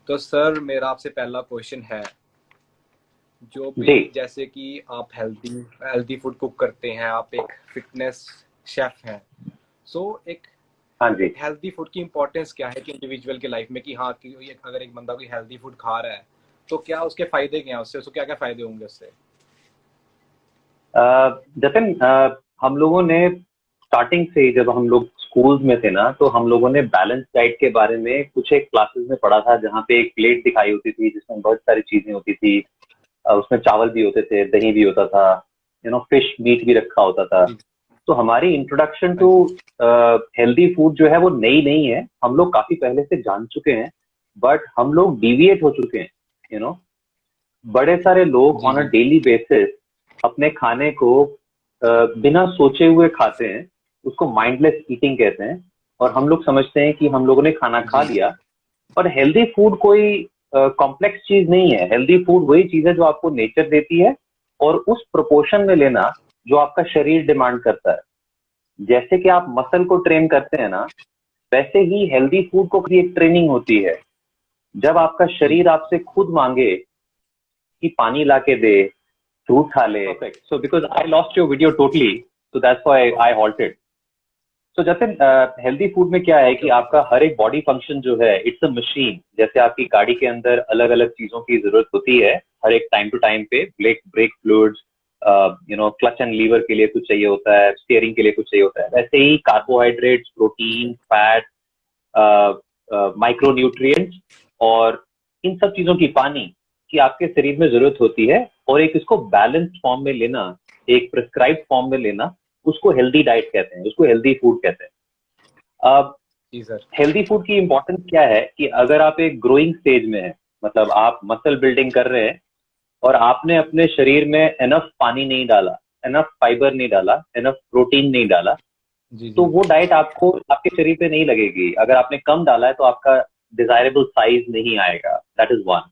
तो सर मेरा आपसे पहला क्वेश्चन है, जो जी। भी जैसे कि आप हेल्दी हेल्दी फूड कुक करते हैं, आप एक फिटनेस शेफ हैं, सो एक हाँ जी। हेल्दी फूड की इम्पोर्टेंस क्या है कि इंडिविजुअल के लाइफ में, कि हाँ कि अगर एक बंदा कोई हेल्दी फूड खा रहा है तो क्या उसके फायदे क्या हैं, उससे उसको क्या क्या फायदे होंगे उससे। जतिन, हम लोगों ने स्टार्टिंग से ही, जब हम लोग स्कूल्स में थे ना, तो हम लोगों ने बैलेंस डाइट के बारे में कुछ एक क्लासेस में पढ़ा था, जहाँ पे एक प्लेट दिखाई होती थी जिसमें बहुत सारी चीजें होती थी। उसमें चावल भी होते थे, दही भी होता था, फिश मीट भी रखा होता था। जी। तो हमारी इंट्रोडक्शन हाँ टू जी। हेल्दी फूड जो है वो नई नहीं है, हम लोग काफी पहले से जान चुके हैं। बट हम लोग डिविएट हो चुके हैं। यू नो बड़े सारे लोग जी ऑन अ जी। डेली बेसिस अपने खाने को बिना सोचे हुए खाते हैं। उसको माइंडलेस ईटिंग कहते हैं। और हम लोग समझते हैं कि हम लोगों ने खाना खा जी जी। लिया। पर हेल्दी फूड कोई कॉम्प्लेक्स चीज नहीं है। हेल्दी फूड वही चीज है जो आपको नेचर देती है, और उस प्रोपोर्शन में लेना जो आपका शरीर डिमांड करता है। जैसे कि आप मसल को ट्रेन करते हैं ना, वैसे ही हेल्दी फूड को भी एक ट्रेनिंग होती है। जब आपका जी शरीर आपसे खुद मांगे कि पानी ला के दे, फ्रूट खा ले। Perfect. So because I lost your video totally, so that's why I halted. So जैसे हेल्दी फूड में क्या है ओके कि ओके आपका सर। हर एक बॉडी फंक्शन जो है, इट्स अ मशीन। जैसे आपकी गाड़ी के अंदर अलग अलग चीजों की जरूरत होती है हर एक टाइम टू टाइम पे। Brake brake fluids, clutch and lever के लिए कुछ चाहिए होता है, स्टीयरिंग के लिए कुछ चाहिए होता है। वैसे ही carbohydrates, protein, fat, micro nutrients और इन सब चीजों की, पानी की आपके शरीर में जरूरत होती है। और एक इसको बैलेंस्ड फॉर्म में लेना, एक प्रिस्क्राइब्ड फॉर्म में लेना, उसको हेल्दी डाइट कहते हैं, उसको हेल्दी फूड कहते हैं। अब जी सर। हेल्दी फूड की इंपॉर्टेंस क्या है कि अगर आप एक ग्रोइंग स्टेज में हैं, मतलब आप मसल बिल्डिंग कर रहे हैं, और आपने अपने शरीर में एनफ पानी नहीं डाला, एनफ फाइबर नहीं डाला, एनफ प्रोटीन नहीं डाला, जी तो जी। वो डाइट आपको आपके शरीर पे नहीं लगेगी। अगर आपने कम डाला है तो आपका डिजायरेबल साइज नहीं आएगा। That is one.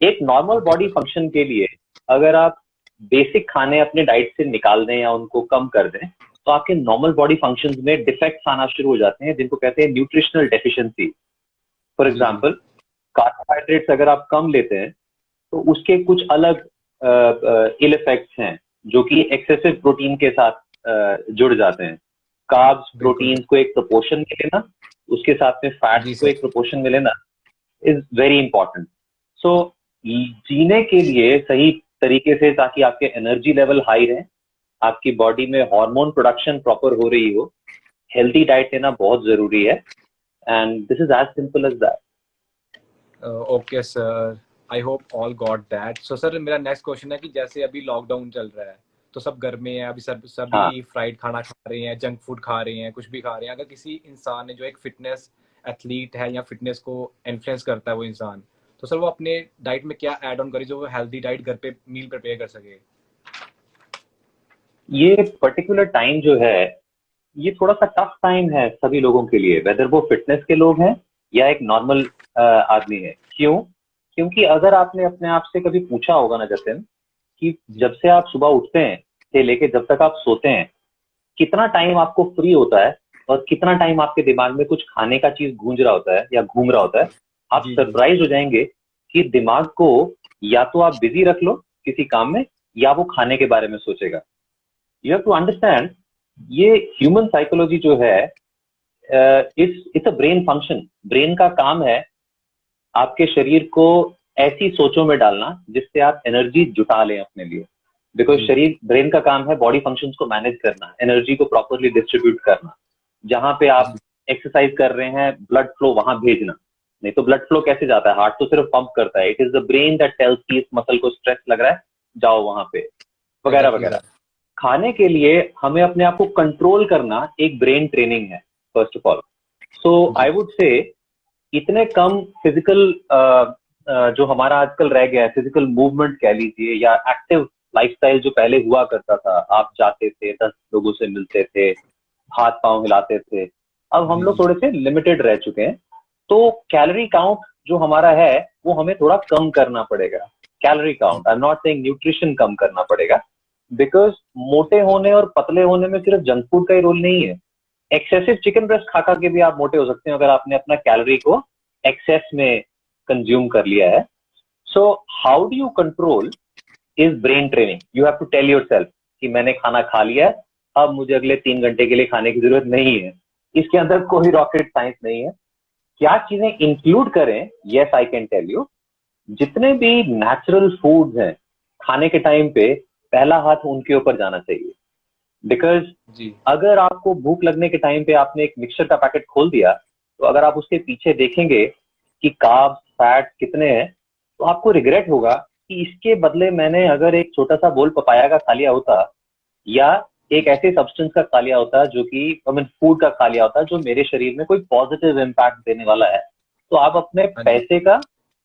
एक normal okay body sir. Function के लिए अगर आप बेसिक खाने अपने डाइट से निकाल दें या उनको कम कर दें, तो आपके नॉर्मल बॉडी फंक्शंस में डिफेक्ट्स आना शुरू हो जाते हैं, जिनको कहते हैं न्यूट्रिशनल डेफिशिएंसी। फॉर जी जी। एग्जांपल, कार्बोहाइड्रेट्स अगर आप कम लेते हैं तो उसके कुछ अलग इल इफेक्ट्स हैं, जो कि एक्सेसिव प्रोटीन के साथ जुड़ जाते हैं। कार्ब्स, बिल्कुल प्रोटीन्स को एक प्रोपोर्शन में लेना, उसके साथ में फैट्स जी को सर। एक प्रोपोर्शन में लेना इज वेरी इंपॉर्टेंट। सो जीने के लिए सही तरीके से, ताकि आपके एनर्जी लेवल हाई रहे, आपकी बॉडी में हार्मोन प्रोडक्शन प्रॉपर हो रही हो, हेल्दी डाइट लेना बहुत जरूरी है। And this is as simple as that. Okay sir, I hope all got that. So sir मेरा नेक्स्ट क्वेश्चन है कि जैसे अभी लॉकडाउन चल रहा है, तो सब घर में है अभी, सब हाँ। सभी फ्राइड खाना खा रहे हैं, जंक फूड खा रहे हैं, कुछ भी खा रहे हैं। अगर किसी इंसान ने जो एक फिटनेस एथलीट है या फिटनेस को इन्फ्लुएंस करता है वो इंसान, तो सर वो अपने डाइट में क्या ऐड ऑन करे जो वो हेल्दी डाइट घर पे मील प्रिपेयर कर सके। ये पर्टिकुलर टाइम जो है, ये थोड़ा सा टफ टाइम है सभी लोगों के लिए, वेदर वो फिटनेस के लोग हैं या एक नॉर्मल आदमी है। क्यों? क्योंकि अगर आपने अपने आप से कभी पूछा होगा ना जतिन, कि जी जब से आप सुबह उठते हैं से लेके जब तक आप सोते हैं, कितना टाइम आपको फ्री होता है, और कितना टाइम आपके दिमाग में कुछ खाने का चीज गूंज रहा होता है या घूम रहा होता है, आप जी जी। सरप्राइज हो जाएंगे कि दिमाग को या तो आप बिजी रख लो किसी काम में, या वो खाने के बारे में सोचेगा। यू हैव टू अंडरस्टैंड, ये ह्यूमन साइकोलॉजी जो है, it's a brain function. Brain का काम है आपके शरीर को ऐसी सोचों में डालना जिससे आप एनर्जी जुटा लें अपने लिए। बिकॉज जी शरीर, ब्रेन का काम है बॉडी फंक्शंस को मैनेज करना, एनर्जी को प्रॉपरली डिस्ट्रीब्यूट करना। जहां पे आप जी। एक्सरसाइज कर रहे हैं, ब्लड फ्लो वहां भेजना। नहीं तो ब्लड फ्लो कैसे जाता है? हार्ट तो सिर्फ पंप करता है। It is the brain that tells कि इस मसल को स्ट्रेस लग रहा है, जाओ वहां पे, वगैरह एग्जैक्टली वगैरह। सर। खाने के लिए हमें अपने आप को कंट्रोल करना एक ब्रेन ट्रेनिंग है, फर्स्ट ऑफ ऑल। सो जी आई वुड से, इतने कम फिजिकल जो हमारा आजकल रह गया है, फिजिकल मूवमेंट कह लीजिए, या एक्टिव लाइफस्टाइल जो पहले हुआ करता था, आप जाते थे, 10 लोगों से मिलते थे, हाथ पांव हिलाते थे, अब हम जी। लोग जी थोड़े से लिमिटेड रह चुके हैं। तो कैलोरी काउंट जो हमारा है, वो हमें थोड़ा कम करना पड़ेगा। कैलोरी जी। Count, I am not saying nutrition कम करना पड़ेगा। बिकॉज मोटे होने और पतले होने में सिर्फ जंक फूड का ही रोल नहीं है। एक्सेसिव चिकन ब्रेस्ट खा खा के भी आप मोटे हो सकते हैं, अगर आपने अपना कैलोरी को एक्सेस में कंज्यूम कर लिया है. So how do you control is brain training. You have to tell yourself कि मैंने खाना खा लिया है, अब मुझे अगले 3 घंटे के लिए खाने की जरूरत नहीं है. इसके अंदर कोई रॉकेट साइंस नहीं है. क्या चीजें इंक्लूड करें? Yes, I can tell you. जितने भी नेचुरल फूड्स हैं खाने के टाइम पे, पहला हाथ उनके ऊपर जाना चाहिए. बिकॉज जी अगर आपको भूख लगने के टाइम पे आपने एक मिक्सचर का पैकेट खोल दिया, तो अगर आप उसके पीछे देखेंगे कि कार्ब्स फैट कितने हैं, तो आपको रिग्रेट होगा कि इसके बदले मैंने अगर एक छोटा सा बोल पपाया का खा लिया होता, या एक ऐसे सब्सटेंस का खा लिया होता जो कि फूड का खा लिया होता जो मेरे शरीर में कोई पॉजिटिव इम्पैक्ट देने वाला है, तो आप अपने हाँ जी पैसे का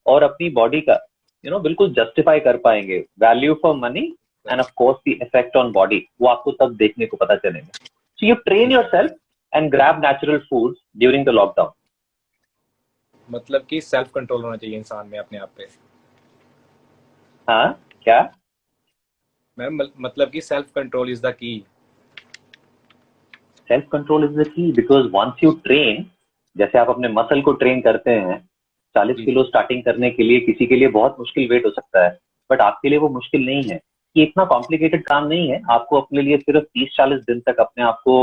और अपनी बॉडी का बिल्कुल जस्टिफाई कर पाएंगे. Value for money and of course the effect on body, वो आपको तब देखने को पता चलेगा. So you train yourself and grab natural foods during the lockdown. मतलब कि सेल्फ कंट्रोल होना चाहिए इंसान में अपने आप पे. हाँ, क्या? मैम मतलब कि self control is the key. Self control is the key, because once you train, जैसे आप अपने मसल को ट्रेन करते हैं, 40 जी किलो स्टार्टिंग करने के लिए किसी के लिए बहुत मुश्किल वेट हो सकता है, बट आपके लिए वो मुश्किल नहीं है. ये इतना कॉम्प्लिकेटेड काम नहीं है. आपको अपने लिए सिर्फ 30-40 दिन तक अपने आप को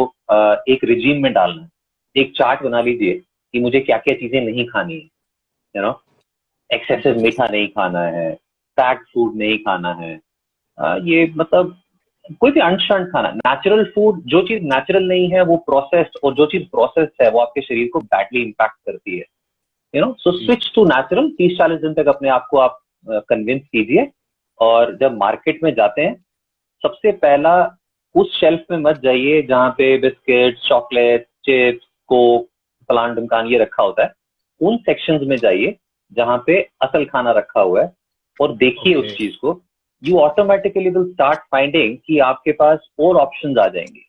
एक रिजीम में डालना है. एक चार्ट बना लीजिए कि मुझे क्या क्या चीजें नहीं खानी है. यू नो, एक्सेसिव मीठा नहीं खाना है, फैट फूड नहीं खाना है, ये मतलब कोई भी अनशन खाना. नेचुरल फूड, जो चीज नेचुरल नहीं है वो प्रोसेस्ड, और जो चीज प्रोसेस्ड है वो आपके शरीर को बैडली इम्पैक्ट करती है. सो जी स्विच टू नेचुरल. 30-40 दिन तक अपने आप को आप कन्विंस कीजिए. और जब मार्केट में जाते हैं, सबसे पहला उस शेल्फ में मत जाइए जहां पे बिस्किट, चॉकलेट, चिप्स, कोक, फलान ढुमकान ये रखा होता है. उन सेक्शंस में जाइए जहां पे असल खाना रखा हुआ है, और देखिए ओके उस चीज को. You automatically will start finding कि आपके पास और ऑप्शंस आ जाएंगे.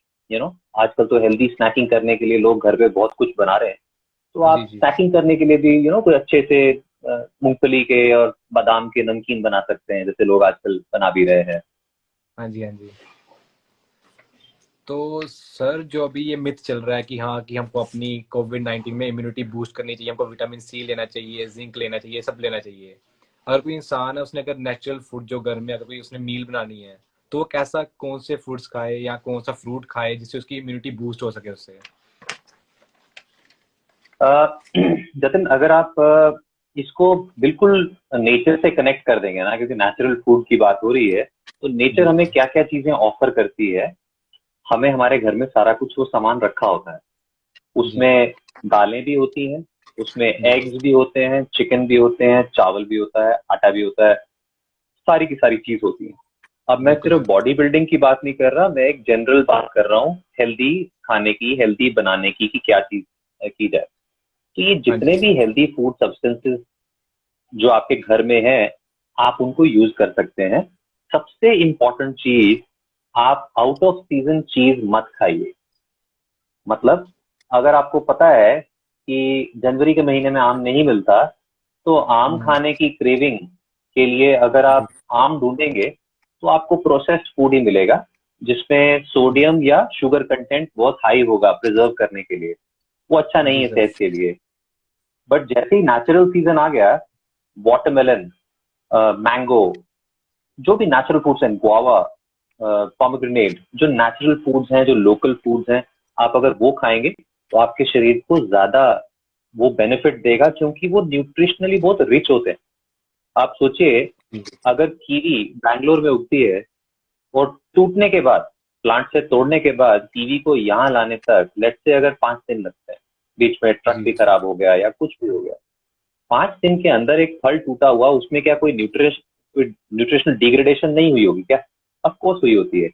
आजकल तो हेल्दी स्नैकिंग करने के लिए लोग घर पे बहुत कुछ बना रहे हैं. तो जी आप जी स्नैकिंग करने के लिए भी कोई अच्छे से मूंगफली के और बादाम के नमकीन बना सकते हैं, जैसे लोग आजकल बना भी रहे हैं. हाँ जी हाँ जी. तो सर जो अभी ये मिथ चल रहा है कि हाँ कि हमको अपनी कोविड-19 में इम्यूनिटी बूस्ट करनी चाहिए, हमको विटामिन सी लेना चाहिए, जिंक लेना चाहिए, सब लेना चाहिए. अगर कोई इंसान है, उसने अगर नेचुरल फूड जो घर में अगर कोई उसने मील बनानी है, तो वो कैसा कौन से फूड्स खाए या कौन सा फ्रूट खाए जिससे उसकी इम्यूनिटी बूस्ट हो सके उससे. जतिन, अगर आप इसको बिल्कुल नेचर से कनेक्ट कर देंगे ना, क्योंकि नेचुरल फूड की बात हो रही है, तो नेचर जी हमें क्या क्या चीजें ऑफर करती है. हमें हमारे घर में सारा कुछ वो सामान रखा होता है. जी उसमें दालें भी होती हैं, उसमें जी एग्स भी होते हैं, चिकन भी होते हैं, चावल भी होता है, आटा भी होता है, सारी की सारी चीज होती है. अब मैं बिल्कुल सिर्फ सर. बॉडी बिल्डिंग की बात नहीं कर रहा, मैं एक जनरल बात कर रहा हूँ हेल्दी खाने की, हेल्दी बनाने की, कि क्या चीज की जाए. तो ये हाँ जी जितने भी हेल्दी फूड सब्सटेंसेस जो आपके घर में है, आप उनको यूज कर सकते हैं. सबसे इंपॉर्टेंट चीज, आप आउट ऑफ सीजन चीज मत खाइए. मतलब अगर आपको पता है कि जनवरी के महीने में आम नहीं मिलता, तो आम हम्म, खाने की क्रेविंग के लिए अगर जी आप आम ढूंढेंगे, तो आपको प्रोसेस्ड फूड ही मिलेगा जिसमें सोडियम या शुगर कंटेंट बहुत हाई होगा प्रिजर्व करने के लिए. वो अच्छा नहीं जी है सर. सेहत के लिए. बट जैसे ही नेचुरल सीजन आ गया, वाटरमेलन, मैंगो, जो भी नेचुरल फ्रूट्स हैं, गुआवा, पोमेग्रेनेट, जो नेचुरल फूड्स हैं, जो लोकल फूड्स हैं, आप अगर वो खाएंगे तो आपके शरीर को ज्यादा वो बेनिफिट देगा, क्योंकि वो न्यूट्रिशनली बहुत रिच होते हैं. आप सोचिए, जी अगर कीवी बैंगलोर में उगती है, और टूटने के बाद, प्लांट से तोड़ने के बाद कीवी को यहाँ लाने तक लेट से अगर 5 दिन लगते हैं, बीच में ट्रक जी भी खराब हो गया या कुछ भी हो गया, 5 दिन के अंदर एक फल टूटा हुआ, उसमें क्या कोई न्यूट्रिशनल डिग्रेडेशन नहीं हुई होगी क्या? ऑफ कोर्स हुई होती है.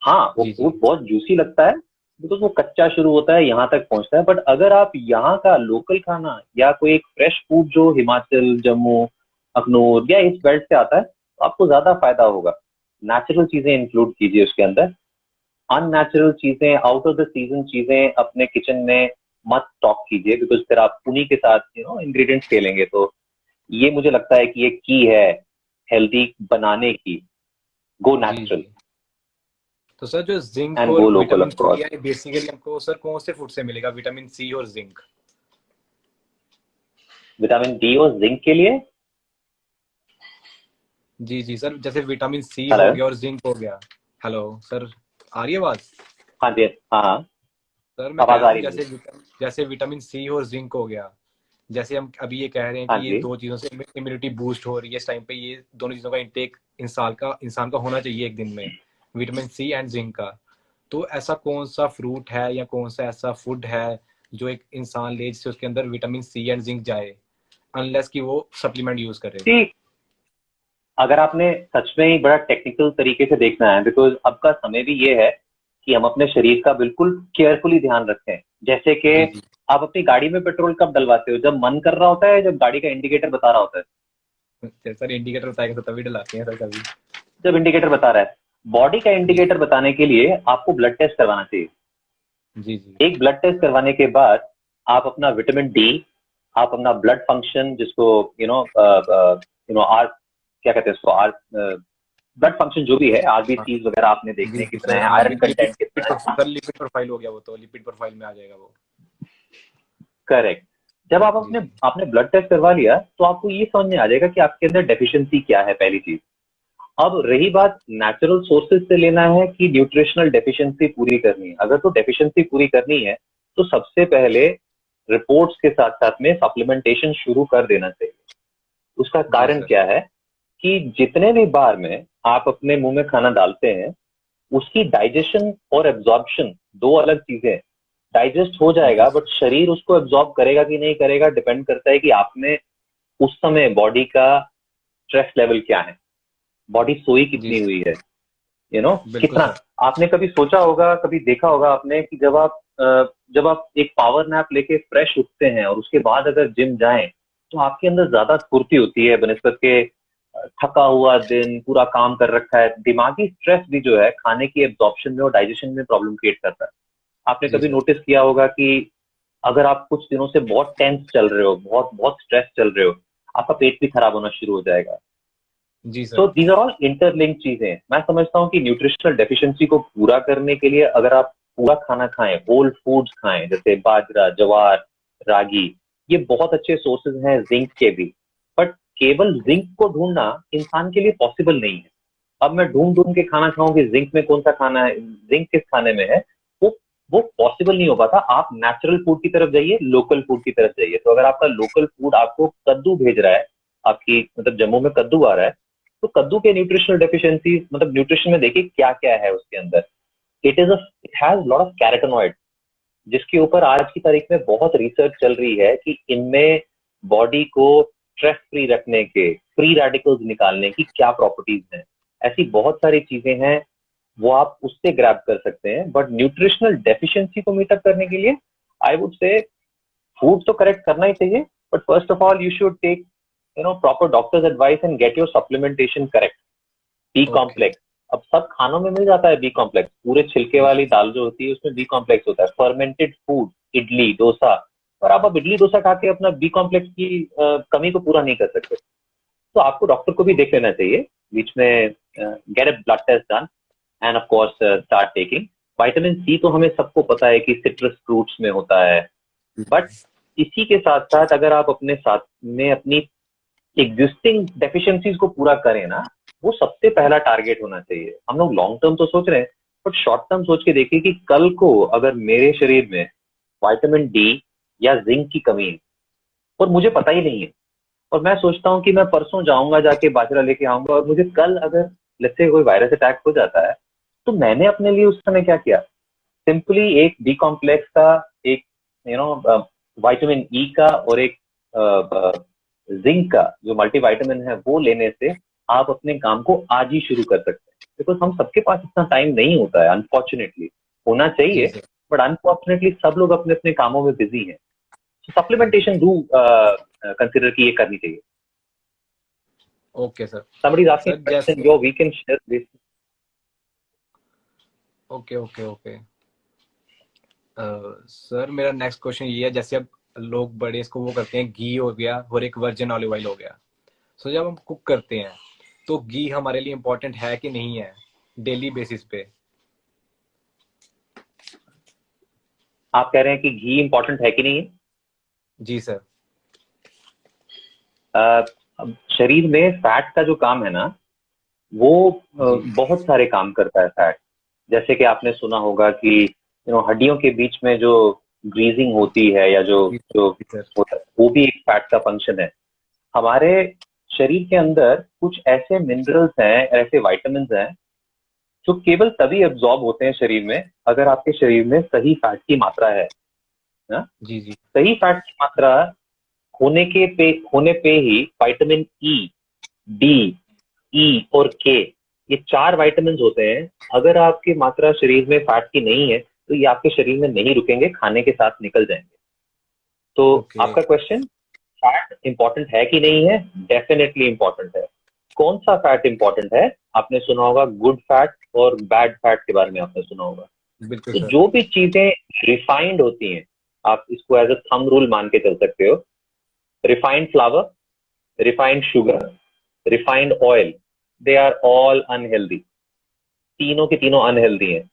हाँ, वो जी जी फूड बहुत जूसी लगता है, बिकॉज वो कच्चा शुरू होता है, यहाँ तक पहुंचता है. बट अगर आप यहाँ का लोकल खाना या कोई एक फ्रेश फूड जो हिमाचल, जम्मू, अखनूर या इस बेल्ट से आता है, तो आपको ज्यादा फायदा होगा. नेचुरल चीजें इंक्लूड कीजिए उसके अंदर. अननेचुरल चीजें, आउट ऑफ द सीजन चीजें अपने किचन में मत स्टॉक कीजिए, बिकॉज फिर आप उन्हीं के साथ इंग्रेडिएंट्स खेलेंगे. तो ये मुझे लगता है कि ये की है हेल्दी बनाने की. गो जी नेचुरल जी. तो सर जो जिंक एंड और go local, vitamin of C course. है बेसिकली हमको सर कौन से फूड से मिलेगा विटामिन सी और जिंक. विटामिन डी और जिंक के लिए। जी जी सर, जैसे विटामिन सी हो हेलो। गया और जिंक हो गया। हेलो सर, आ रही है आवाज? हाँ जी, हाँ हाँ, सर मैं कह आवाज रहा आ हूँ रही है। जैसे विटामिन सी और जिंक हो गया, जैसे हम अभी ये कह रहे हैं हाँ कि ये जी। दो चीज़ों से इम्यूनिटी बूस्ट हो रही है इस टाइम पे, ये दोनों चीज़ों का इंटेक इंसान का होना चाहिए एक दिन में, विटामिन सी एंड जिंक का। तो ऐसा कौन सा फ्रूट है या कौन सा ऐसा फूड है जो एक इंसान ले जिससे उसके अंदर विटामिन सी एंड जिंक जाए, अनलेस कि वो सप्लीमेंट यूज करे? ठीक, अगर आपने सच में ही बड़ा टेक्निकल तरीके से देखना है, बिकॉज अब का समय भी ये है कि हम अपने शरीर का बिल्कुल केयरफुली ध्यान रखें। जैसे कि जी जी आप अपनी गाड़ी में पेट्रोल कब डलवाते हो? जब मन कर रहा होता है, जब गाड़ी का इंडिकेटर बता रहा होता है? सर, इंडिकेटर बताएगा तो तभी डलाते हैं सर कभी। जब इंडिकेटर बता रहा है। बॉडी का जी इंडिकेटर बताने के लिए आपको ब्लड टेस्ट करवाना चाहिए। जी जी एक ब्लड टेस्ट करवाने के बाद आप अपना विटामिन डी, आप अपना ब्लड फंक्शन, जिसको आर, क्या कहते हैं उसको, आर, ब्लड फंक्शन जो भी है, हाँ आरबीसी वगैरह आपने जी देखने जी कितने सर, हैं, हाँ आयरन लिपिड कंटेंट कितना है। सर, लिपिड प्रोफाइल हो गया, वो तो लिपिड प्रोफाइल में आ जाएगा वो। करेक्ट। जब आप जी अपने जी आपने ब्लड टेस्ट करवा लिया तो आपको ये समझ में आ जाएगा कि आपके अंदर डेफिशिएंसी क्या है, पहली चीज। अब रही बात नेचुरल सोर्सेज से लेना है कि न्यूट्रिशनल डेफिशिएंसी पूरी करनी है, अगर तो डेफिशिएंसी पूरी करनी है तो सबसे पहले रिपोर्ट्स के साथ साथ में सप्लीमेंटेशन शुरू कर देना चाहिए। उसका जी कारण सर। क्या है कि जितने भी बार में आप अपने मुंह में खाना डालते हैं, उसकी डाइजेशन और एब्जॉर्प्शन दो अलग चीजें हैं। डाइजेस्ट हो जी जाएगा, बट सर। शरीर उसको एब्जॉर्ब करेगा कि नहीं करेगा डिपेंड करता है कि आपने उस समय बॉडी का स्ट्रेस लेवल क्या है, बॉडी सोई जी कितनी सर। हुई है, बिल्कुल कितना। सर। आपने कभी सोचा होगा, कभी देखा होगा आपने कि जब आप एक पावर नैप लेके फ्रेश उठते हैं और उसके बाद अगर जिम जाएं, तो आपके अंदर ज्यादा स्फूर्ति होती है बनस्पत के थका हुआ दिन पूरा काम कर रखा है, दिमागी स्ट्रेस भी जो है खाने की एब्जॉर्प्शन में और डाइजेशन में प्रॉब्लम क्रिएट करता है। आपने जी कभी सर। नोटिस किया होगा कि अगर आप कुछ दिनों से बहुत टेंस चल रहे हो, बहुत बहुत स्ट्रेस चल रहे हो, आपका पेट भी खराब होना शुरू हो जाएगा। जी तो सर। दीज आर ऑल इंटरलिंक चीजें हैं। मैं समझता हूँ कि न्यूट्रिशनल डेफिशिएंसी को पूरा करने के लिए अगर आप पूरा खाना खाएं, होल फूड्स खाएं, जैसे बाजरा, ज्वार, रागी, ये बहुत अच्छे सोर्सेज हैं जिंक के भी। बट केवल जिंक को ढूंढना इंसान के लिए पॉसिबल नहीं है। अब मैं ढूंढ ढूंढ के खाना खाऊं कि जिंक में कौन सा खाना है, जिंक किस खाने में है, वो वो पॉसिबल नहीं हो पाता। आप नेचुरल फूड की तरफ जाइए, लोकल फूड की तरफ जाइए। तो अगर आपका लोकल फूड आपको कद्दू भेज रहा है, आपकी मतलब जम्मू में कद्दू आ रहा है, तो कद्दू के न्यूट्रिशनल डेफिशिएंसी, मतलब न्यूट्रिशन में देखिए क्या क्या है उसके अंदर। It has lot of carotenoid, जिसके ऊपर आज की तारीख में बहुत रिसर्च चल रही है कि इनमें बॉडी को स्ट्रेस फ्री रखने के, फ्री रेडिकल्स निकालने की क्या प्रॉपर्टीज हैं। ऐसी बहुत सारी चीजें हैं, वो आप उससे ग्रैब कर सकते हैं। बट न्यूट्रिशनल डेफिशिएंसी को मीटअप करने के लिए आई वुड से फूड तो करेक्ट करना ही चाहिए, but first of all you should take proper doctor's advice and get your supplementation correct. B okay. Complex, अब सब खानों में मिल जाता है बी कॉम्प्लेक्स, पूरे छिलके जी वाली दाल जो होती है उसमें बी कॉम्प्लेक्स होता है। फर्मेंटेड फूड, इडली डोसा, और आप अब इडली डोसा खा के अपना बी कॉम्प्लेक्स की कमी को पूरा नहीं कर सकते। तो आपको डॉक्टर को भी देख लेना चाहिए बीच में, get a blood test done, and of course start taking vitamin C. तो हमें सबको पता है कि सिट्रस फ्रूट्स में होता है, बट इसी के साथ साथ अगर आप अपने साथ में अपनी एग्जिस्टिंग डेफिशिएंसीज को पूरा करें ना, वो सबसे पहला टारगेट होना चाहिए। हम लोग लॉन्ग टर्म तो सोच रहे हैं, बट शॉर्ट टर्म सोच के देखिए कि कल को अगर मेरे शरीर में विटामिन डी या जिंक की कमी है और मुझे पता ही नहीं है, और मैं सोचता हूँ कि मैं परसों जाऊंगा, जाके बाजरा लेके आऊंगा, और मुझे कल अगर लेट्स से कोई वायरस अटैक हो जाता है, तो मैंने अपने लिए उस समय क्या किया? सिंपली एक बी कॉम्प्लेक्स का, एक विटामिन ई का, और एक जिंक का जो मल्टीविटामिन है, वो लेने से आप अपने काम को आज ही शुरू कर सकते हैं। बिकॉज हम सबके पास इतना टाइम नहीं होता है, अनफॉर्चुनेटली। होना जी चाहिए, सर। बट अनफॉर्चुनेटली सब लोग अपने अपने कामों में बिजी हैं। सप्लीमेंटेशन डू कंसिडर की ये करनी चाहिए। Okay sir. somebody is asking sir a question, जैसे yo, we can share this। Okay okay okay. Sir मेरा नेक्स्ट क्वेश्चन ये है, जैसे अब लोग बड़े इसको वो करते हैं, घी हो गया और एक वर्जिन ऑलिव ऑयल हो गया। सो जब हम कुक करते हैं तो घी हमारे लिए इम्पोर्टेंट है कि नहीं है डेली बेसिस पे? आप कह रहे हैं कि घी इंपॉर्टेंट है कि नहीं है? जी सर। अब शरीर में फैट का जो काम है ना, वो जी बहुत सारे काम करता है फैट। जैसे कि आपने सुना होगा कि हड्डियों के बीच में जो ग्रीजिंग होती है, या जो जी जो जी सर। होता है, वो भी एक फैट का फंक्शन है। हमारे शरीर के अंदर कुछ ऐसे मिनरल्स हैं, ऐसे विटामिन हैं, जो केवल तभी एब्जॉर्ब होते हैं शरीर में अगर आपके शरीर में सही फैट की मात्रा है ना। जी जी सही फैट की मात्रा होने पे ही विटामिन ई, डी, ई और के, ये 4 विटामिन होते हैं। अगर आपकी मात्रा शरीर में फैट की नहीं है, तो ये आपके शरीर में नहीं रुकेंगे, खाने के साथ निकल जाएंगे। तो ओके। आपका क्वेश्चन, फैट इंपॉर्टेंट है कि नहीं है? डेफिनेटली इंपॉर्टेंट है। कौन सा फैट इंपॉर्टेंट है? आपने सुना होगा गुड फैट और बैड फैट के बारे में आपने सुना होगा। बिल्कुल तो सर। जो भी चीजें रिफाइंड होती हैं, आप इसको एज अ थंब रूल मान के चल सकते हो। Refined flour, refined sugar, refined oil, they are all unhealthy. तीनों की तीनों अनहेल्दी हैं।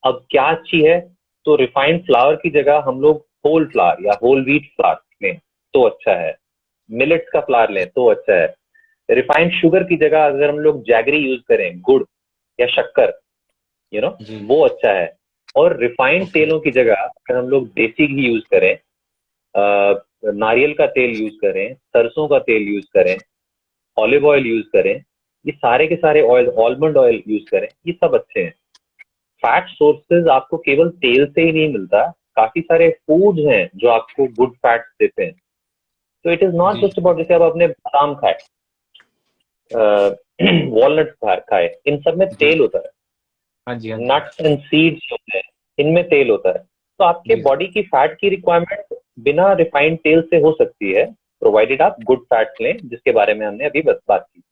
अब क्या अच्छी है? तो रिफाइंड फ्लावर की जगह हम लोग होल फ्लावर या होल व्हीट फ्लावर लें तो अच्छा है। मिलेट्स का फ्लावर लें तो अच्छा है। रिफाइंड शुगर की जगह अगर हम लोग जैगरी यूज करें, गुड़ या शक्कर, जी। वो अच्छा है। और रिफाइंड ओके। तेलों की जगह अगर हम लोग देसी घी यूज करें, नारियल का तेल यूज करें, सरसों का तेल यूज करें, ऑलिव ऑयल यूज करें, ये सारे के सारे ऑयल, आलमंड ऑयल यूज करें, ये सब अच्छे हैं। फैट सोर्सेज आपको केवल तेल से ही नहीं मिलता, काफी सारे फूड्स हैं जो आपको गुड फैट्स देते हैं। तो it is not G just about, जैसे आप अपने बादाम खाए, वॉलनट खाए, इन सब में जी। तेल होता है। हाँ जी हाँ जी। नट्स एंड सीड्स होते हैं, इनमें तेल होता है। तो आपके जी बॉडी की फैट की रिक्वायरमेंट बिना रिफाइंड तेल से हो सकती है, प्रोवाइडेड आप गुड फैट्स लें, जिसके बारे में हमने अभी बस बात की।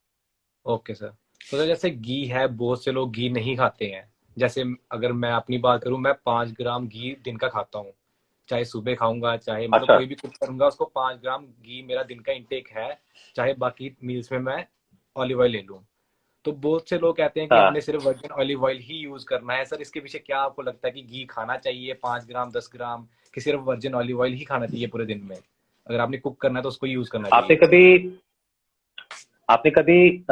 Okay sir. तो सर जैसे घी है, बहुत से लोग घी नहीं खाते हैं। जैसे अगर मैं अपनी बात करूं, मैं 5 ग्राम घी दिन का खाता हूँ। चाहे सुबह खाऊंगा, चाहे मतलब अच्छा। कोई भी कुक करूंगा, उसको 5 ग्राम घी मेरा दिन का इंटेक है। चाहे बाकी मील्स में मैं ऑलिव ऑयल ले लूं। तो बहुत से लोग कहते हैं कि हमने हाँ, सिर्फ वर्जिन ऑलिव ऑयल ही यूज करना है। सर इसके पीछे क्या आपको लगता है कि घी खाना चाहिए 5 ग्राम 10 ग्राम, कि सिर्फ वर्जिन ऑलिव ऑयल ही खाना चाहिए पूरे दिन में? अगर आपने कुक करना है तो उसको यूज करना आपने चाहिए। कभी आपने कभी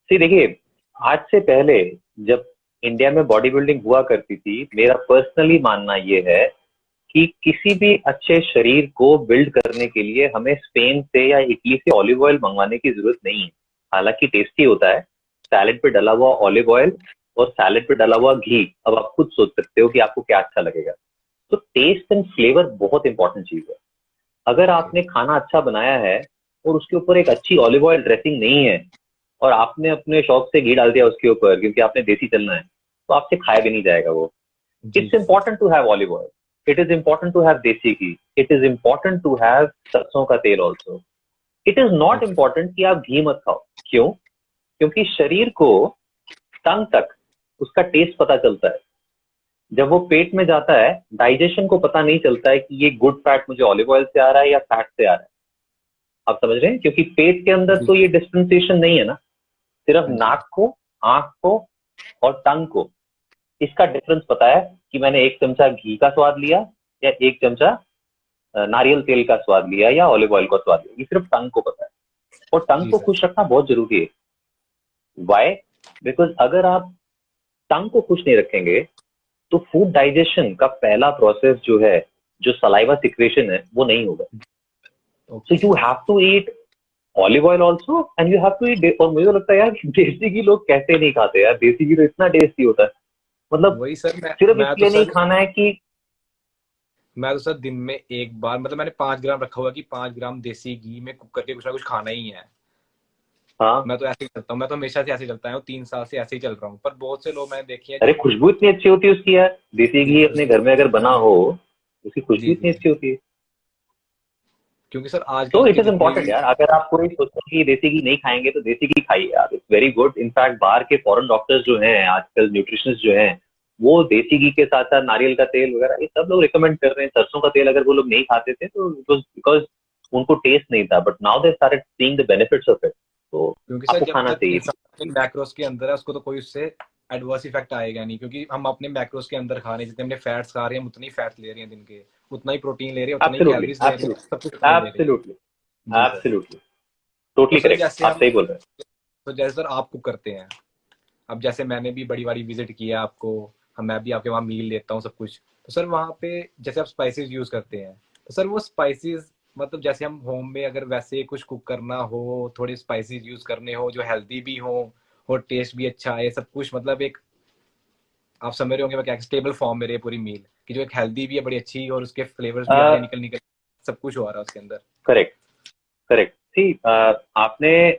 सी देखिए, आज से पहले जब इंडिया में बॉडी बिल्डिंग हुआ करती थी, मेरा पर्सनली मानना ये है कि किसी भी अच्छे शरीर को बिल्ड करने के लिए हमें स्पेन से या इटली से ऑलिव ऑयल मंगवाने की जरूरत नहीं है। हालांकि टेस्टी होता है, सैलेड पे डला हुआ ऑलिव ऑयल और सैलेड पे डला हुआ घी, अब आप खुद सोच सकते हो कि आपको क्या अच्छा लगेगा। तो टेस्ट एंड फ्लेवर बहुत इंपॉर्टेंट चीज है। अगर ओके। आपने खाना अच्छा बनाया है और उसके ऊपर एक अच्छी ऑलिव ऑयल ड्रेसिंग नहीं है, और आपने अपने शौक से घी डाल दिया उसके ऊपर क्योंकि आपने देसी चलना है, तो आपसे खाया भी नहीं जाएगा वो। जी It's important to have olive oil. It is important to have desi ghee. It is important to have सरसों का तेल also. It is not okay. important कि आप घी मत खाओ। क्यों? क्योंकि शरीर को टंग तक उसका टेस्ट पता चलता है। जब वो पेट में जाता है, डाइजेशन को पता नहीं चलता है कि ये गुड फैट मुझे ऑलिव ऑयल से आ रहा है या फैट से आ रहा है। आप समझ रहे हैं? क्योंकि पेट के अंदर जी तो ये डिफ्रेंसिएशन नहीं है ना। सिर्फ हाँ जी। नाक को, आंख को और टंग को इसका डिफरेंस पता है कि मैंने 1 चमचा घी का स्वाद लिया या 1 चमचा नारियल तेल का स्वाद लिया या ऑलिव ऑयल का स्वाद लिया। ये सिर्फ टंग को पता है। और टंग जी को सर। खुश रखना बहुत जरूरी है। वाई? बिकॉज अगर आप टंग को खुश नहीं रखेंगे, तो फूड डाइजेशन का पहला प्रोसेस जो है, जो सलाइवा सिक्रेशन है, वो नहीं होगा। So okay. You have to eat olive oil also and you have to eat. और मुझे लगता है यार कि देसी घी लोग कैसे नहीं खाते यार, देसी घी तो इतना टेस्टी होता है। मतलब वही सर। मैं सिर्फ मैं तो इसलिए नहीं सर खाना है कि मैं तो सर दिन में एक बार, मतलब मैंने 5 ग्राम रखा हुआ कि 5 ग्राम देसी घी में कुक करके कुछ ना कुछ खाना ही है। हाँ, मैं तो ऐसे ही करता हूँ। मैं तो हमेशा से ऐसे ही चलता हूँ, 3 साल से ऐसे ही चल रहा हूँ। पर बहुत से लोग मैंने देखे हैं अरे जो खुशबू इतनी अच्छी होती है उसकी यार, देसी जी घी अपने खुशबू। घर में अगर हाँ बना जी। हो, उसकी खुशबू जी इतनी जी। अच्छी होती है। क्योंकि सर तो आजकल इट के इज जितने इम्पोर्टेंट भी। यार, अगर आप कोई सोचते हैं कि देसी घी नहीं खाएंगे तो देसी घी खाइए यार, इट्स वेरी गुड। इनफैक्ट बाहर के फॉरेन डॉक्टर्स जो हैं आजकल, न्यूट्रिशनिस्ट जो हैं, वो देसी घी के साथ साथ नारियल का तेल वगैरह ये सब लोग रिकमेंड कर रहे हैं। सरसों का तेल अगर वो लोग नहीं खाते थे तो इट वाज बिकॉज उनको टेस्ट नहीं था, but now they started seeing the benefits of it. तो क्योंकि सर आपको जब खाना तक चाहिए। इंसान मैक्रोस के अंदर है, उसको तो कोई उससे एडवर्स इफेक्ट आएगा नहीं। क्योंकि हम अपने मैक्रोस के अंदर खा रहे हैं, जितने हमने फैट्स खा रहे हैं हम उतने ही फैट्स ले रहे हैं दिन के, उतना ही प्रोटीन ले रहे हैं, उतना ही एब्सोल्युटली, कैलोरीज ले रहे हैं, एब्सोल्युटली, सब कुछ उतना ही ले रहे हैं। एब्सोल्युटली, जी सर। एब्सोल्युटली, तो टोटली सर करेक्ट, जैसे आप हम, सही बोल रहे हैं। तो जैसे सर आप कुक करते हैं, अब जैसे मैंने भी बड़ी बारी विजिट किया आपको, हम मैं भी आपके वहाँ मील लेता हूँ सब कुछ, तो सर वहाँ पे जैसे आप स्पाइसेस यूज करते हैं, तो सर वो स्पाइसेस मतलब जैसे हम होम में अगर वैसे कुछ कुक करना हो, थोड़े स्पाइसेस यूज करने हो जो हेल्दी भी हो और टेस्ट भी अच्छा है, सब कुछ मतलब एक, आप समझ रहे होंगे मैं क्या, स्टेबल फॉर्म में रहे पूरी मील कि जो एक हेल्दी भी है बड़ी अच्छी और उसके फ्लेवर्स भी अपने निकल निकल सब कुछ हो रहा है उसके अंदर। Correct, correct. सी, आपने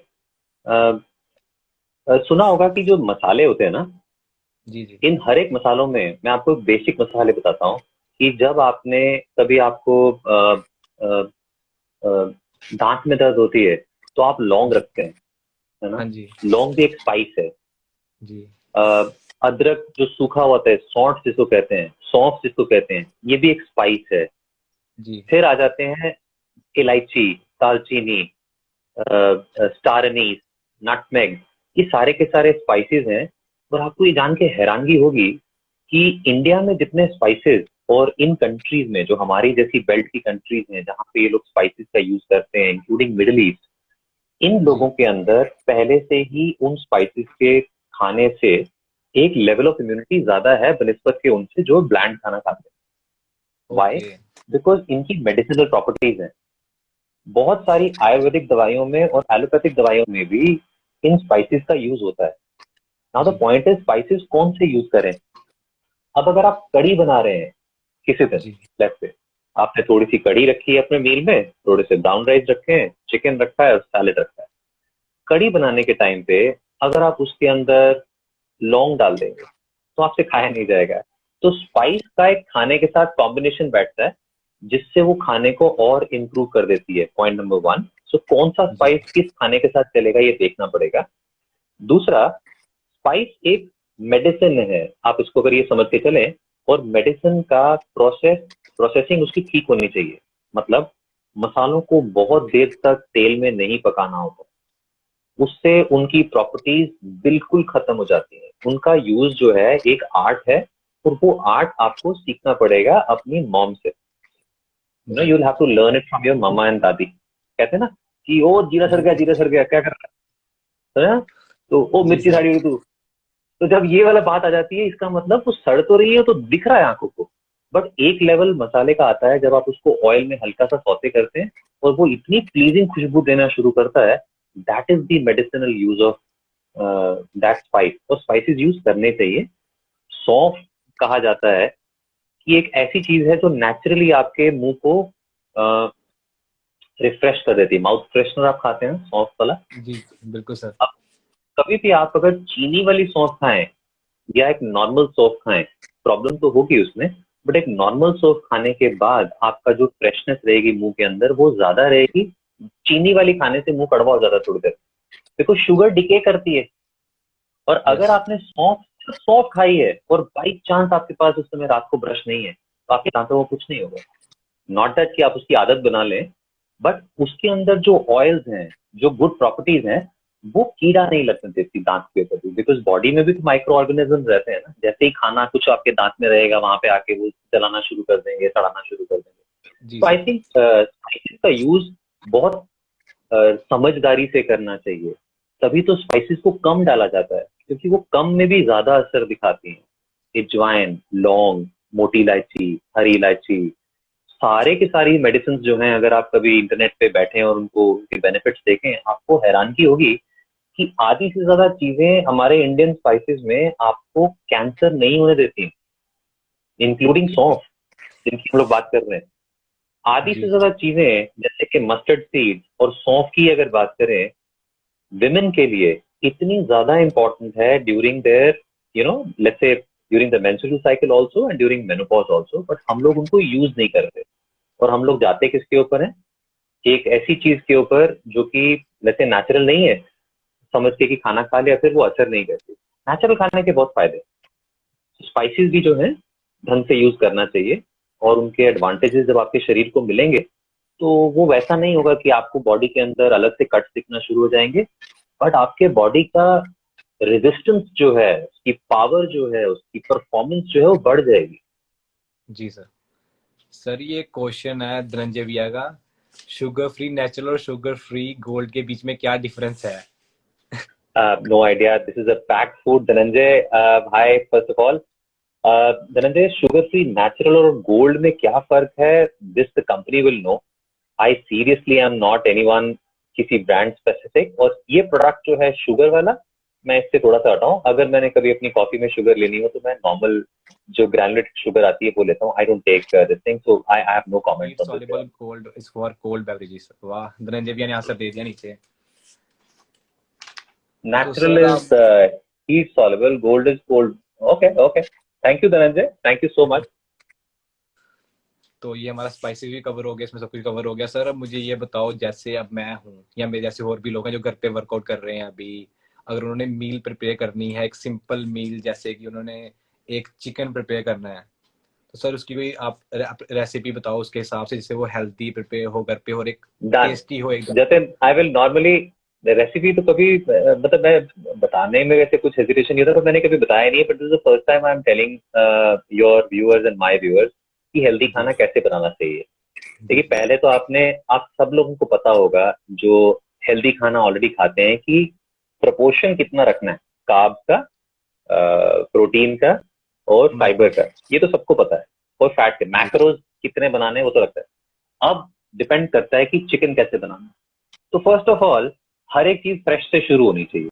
सुना होगा कि जो मसाले होते हैं ना, जी जी। इन हर एक मसालों में मैं आपको बेसिक मसाले बताता हूँ कि जब आपने कभी आपको अ, दांत में दर्द होती है तो आप लौंग जी रखते हैं, है ना। हाँ जी। लौंग भी एक स्पाइस है। जी अ, अदरक जो सूखा होता है, सौंठ जिसको कहते हैं, सौंफ जिसको कहते हैं, ये भी एक स्पाइस है। जी। फिर आ जाते हैं इलायची, दालचीनी, स्टार एनीस, नटमेग, ये सारे के सारे स्पाइसेस हैं। और आपको ये जान के हैरानगी होगी कि इंडिया में जितने स्पाइसेस और इन कंट्रीज में जो हमारी जैसी बेल्ट की कंट्रीज हैं जहाँ पे ये लोग स्पाइसेस का यूज करते हैं, इंक्लूडिंग मिडिल ईस्ट, इन जी। लोगों के अंदर पहले से ही उन स्पाइसेस के खाने से एक लेवल ऑफ इम्यूनिटी ज्यादा है बनिस्बत के उनसे जो ब्लैंड खाना खाते हैं। वाई? ओके। बिकॉज इनकी मेडिसिनल प्रॉपर्टीज हैं। बहुत सारी आयुर्वेदिक दवाइयों में और एलोपैथिक दवाइयों में भी इन स्पाइसेस का यूज होता है। Now the G point is spices कौन से यूज करें। अब अगर आप कड़ी बना रहे हैं किसी दिन, जी। लेट्स से आपने थोड़ी सी कड़ी रखी है अपने मील में, थोड़े से ब्राउन राइस रखे हैं, चिकन रखा है और सैलेड रखा है। कड़ी बनाने के टाइम पे अगर आप उसके अंदर लौंग डाल देंगे तो आपसे खाया नहीं जाएगा। तो स्पाइस का एक खाने के साथ कॉम्बिनेशन बैठता है जिससे वो खाने को और इम्प्रूव कर देती है। Point number one. सो कौन सा जी। स्पाइस किस खाने के साथ चलेगा ये देखना पड़ेगा। दूसरा, स्पाइस एक मेडिसिन है, आप इसको अगर ये समझ के चलें। और मेडिसिन का प्रोसेसिंग उसकी ठीक होनी चाहिए। मतलब मसालों को बहुत देर तक तेल में नहीं पकाना होता, उससे उनकी प्रॉपर्टीज बिल्कुल खत्म हो जाती है। उनका यूज जो है एक आर्ट है, और वो आर्ट आपको सीखना पड़ेगा अपनी मॉम से। जी। You will have to learn it from your mama and dadi. कहते हैं ना कि ओ जीरा सड़ गया, जी। जीरा सड़ गया, क्या कर रहा है? तो ओ जी मिर्ची सर। साड़ी हुई तू। तो जब ये वाला बात आ जाती है, इसका मतलब वो सड़ तो रही है तो दिख रहा है आंखों को, बट एक लेवल मसाले का आता है जब आप उसको ऑयल में हल्का सा सौते करते हैं और वो इतनी प्लीजिंग खुशबू देना शुरू करता है। That is the medicinal use of that spice. और स्पाइसेस यूज करने चाहिए। सौंफ कहा जाता है कि एक ऐसी चीज है जो नेचुरली आपके मुंह को रिफ्रेश कर देती है। माउथ फ्रेशनर आप खाते हैं सौंफ वाला। जी बिल्कुल सर। अब कभी भी आप अगर चीनी वाली सौंफ खाएं या एक नॉर्मल सौंफ खाएं, प्रॉब्लम तो होगी उसमें, बट एक नॉर्मल सौंफ खाने के बाद आपका जो फ्रेशनेस रहेगी मुंह के अंदर वो ज्यादा रहेगी। चीनी वाली खाने से मुंह कड़वा हो जाता है थोड़ी देर, बिकॉज शुगर डिके करती है। और अगर यस। आपने सौंफ सिर्फ सौंफ खाई है और बाई चांस आपके पास उस समय रात को ब्रश नहीं है, तो आपके दांतों को कुछ नहीं होगा। नॉट दैट कि आप उसकी आदत बना लें, बट उसके अंदर जो ऑयल्स हैं, जो गुड प्रॉपर्टीज हैं, वो कीड़ा नहीं लगने देती दांत के ऊपर। बिकॉज बॉडी में भी तो माइक्रो ऑर्गेनिज्म रहते हैं ना। जैसे ही खाना कुछ आपके दांत में रहेगा वहां पे आके वो जलाना शुरू कर देंगे, सड़ाना शुरू कर देंगे। जी तो आई सर। थिंक स्पाइसेस का यूज बहुत समझदारी से करना चाहिए। तभी तो स्पाइसेस को कम डाला जाता है, क्योंकि वो कम में भी ज्यादा असर दिखाती हैं। अजवाइन, लौंग, मोटी इलायची, हरी इलायची, सारे की सारी मेडिसिन जो हैं, अगर आप कभी इंटरनेट पे बैठे और उनको उनके बेनिफिट्स देखें, आपको हैरानगी होगी कि आधी से ज्यादा चीजें हमारे इंडियन स्पाइसेस में आपको कैंसर नहीं होने देती, इंक्लूडिंग ओके। सौंफ जिनकी हम लोग बात कर रहे हैं। आधी से जी। ज्यादा चीजें जैसे कि मस्टर्ड सीड और सौंफ की अगर बात करें, विमेन के लिए इतनी ज्यादा इंपॉर्टेंट है during their, let's say during the menstrual cycle also and during menopause also, but हम लोग उनको यूज नहीं करते। और हम लोग जाते किसके ऊपर है? एक ऐसी चीज के ऊपर जो कि वैसे नेचुरल नहीं है, समझ के कि खाना खा लिया फिर वो असर नहीं करती। नेचुरल खाने के बहुत फायदे। स्पाइसेस भी जो है ढंग से यूज करना चाहिए, और उनके एडवांटेजेस जब आपके शरीर को मिलेंगे तो वो वैसा नहीं होगा कि आपको बॉडी के अंदर अलग से कट्स दिखना शुरू हो जाएंगे, बट आपके बॉडी का रेजिस्टेंस जो है, उसकी पावर जो है, उसकी परफॉर्मेंस जो है वो बढ़ जाएगी। जी सर। सर ये क्वेश्चन है धनंजय भैया का, शुगर फ्री नेचुरल और शुगर फ्री गोल्ड के बीच में क्या डिफरेंस है? No idea. This is a packed food, Dhananjay. Hi, first of all. Dhananjay, Sugar Free Natural और गोल्ड में क्या फर्क है? This the company will know. I seriously am not anyone किसी ब्रांड स्पेसिफिक. और ये प्रोडक्ट जो है शुगर वाला, मैं इससे थोड़ा सा हटाऊं. अगर मैंने कभी अपनी कॉफी में शुगर लेनी हो तो मैं नॉर्मल जो ग्रैनुलेटेड शुगर आती है वो लेता हूँ. I don't take this thing, so I have no heat comments on this. Soluble gold is for cold beverages. वाह, धनंजय भैया ने आंसर दे दिया नीचे. तो Natural सर is आप heat soluble, gold is cold. Okay, okay. Thank you, Dhananjay. Thank you so much. तो ये हमारा स्पाइसी भी कवर हो गया, इसमें सब कुछ कवर हो गया. सर अब मुझे ये बताओ, जैसे अब मैं हूँ या मेरे जैसे और भी लोग हैं जो घर पे वर्कआउट कर रहे हैं अभी, अगर उन्होंने मील प्रिपेयर करनी है, एक सिंपल मील, जैसे कि उन्होंने एक चिकन प्रिपेयर करना है, तो सर उसकी कोई आप रेसिपी बताओ उसके हिसाब से, जिससे वो हेल्दी प्रिपेयर हो घर पे और एक Done. टेस्टी हो एकदम. जैसे I will normally रेसिपी तो कभी मतलब मैं बताने में वैसे कुछ हेजिटेशन नहीं होता, तो मैंने कभी बताया नहीं है. But this is the first time I am telling your viewers and my viewers कि हेल्दी खाना कैसे बनाना चाहिए. देखिए, पहले तो आप सब लोगों को पता होगा जो हेल्दी खाना ऑलरेडी खाते हैं कि प्रपोर्शन कितना रखना है कार्ब्स का, प्रोटीन का और फाइबर का. ये तो सबको पता है. और फैट के मैक्रोज कितने बनाने हैं वो तो लगता है. अब डिपेंड करता है कि चिकन कैसे बनाना है. तो फर्स्ट ऑफ ऑल हर एक चीज फ्रेश से शुरू होनी चाहिए.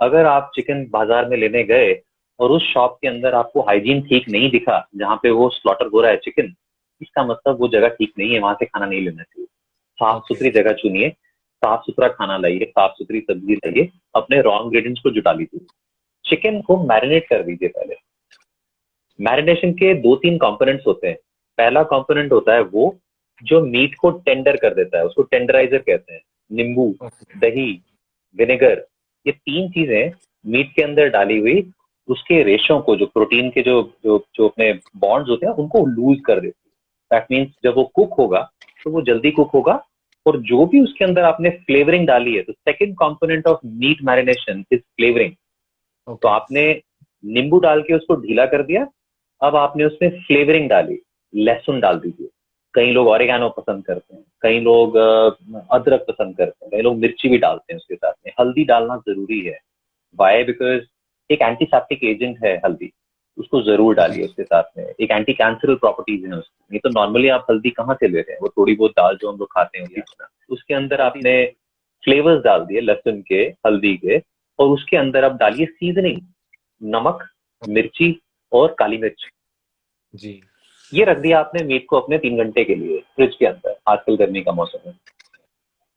अगर आप चिकन बाजार में लेने गए और उस शॉप के अंदर आपको हाइजीन ठीक नहीं दिखा जहाँ पे वो स्लॉटर हो रहा है चिकन, इसका मतलब वो जगह ठीक नहीं है, वहां से खाना नहीं लेना चाहिए. साफ सुथरी जगह चुनिए, साफ सुथरा खाना लाइए, साफ सुथरी सब्जी लाइए, अपने रॉ इंग्रेडिएंट्स को जुटा लीजिए. चिकन को मैरिनेट कर दीजिए पहले. मैरिनेशन के 2-3 कंपोनेंट्स होते हैं. पहला कंपोनेंट होता है वो जो मीट को टेंडर कर देता है, उसको टेंडराइजर कहते हैं. नींबू, दही, विनेगर, ये 3 चीजें मीट के अंदर डाली हुई उसके रेशों को, जो प्रोटीन के जो जो जो अपने बॉन्ड्स होते हैं उनको लूज कर देती है. दैट मीन्स जब वो कुक होगा तो वो जल्दी कुक होगा. और जो भी उसके अंदर आपने फ्लेवरिंग डाली है, तो second component of meat marination is flavouring. तो आपने नींबू डाल के उसको ढीला कर दिया. अब आपने उसमें फ्लेवरिंग डाली, लहसुन डाल दीजिए. कई लोग ऑरिगेनो पसंद करते हैं, कई लोग अदरक पसंद करते हैं, कई लोग मिर्ची भी डालते हैं उसके साथ में. हल्दी डालना जरूरी है. वाई? बिकॉज एक एंटीसेप्टिक एजेंट है हल्दी, उसको जरूर डालिए उसके साथ में. एक एंटी कैंसरल प्रॉपर्टीज है उसकी. नहीं तो नॉर्मली आप हल्दी कहाँ से ले रहे हैं? वो थोड़ी बहुत दाल जो हम लोग खाते हैं उसके अंदर आपने फ्लेवर्स डाल दिए लहसुन के, हल्दी के, और उसके अंदर आप डालिए सीजनिंग, नमक, मिर्ची और काली मिर्च जी. ये रख दिया आपने मीट को अपने 3 घंटे के लिए फ्रिज के अंदर, आजकल गर्मी का मौसम है.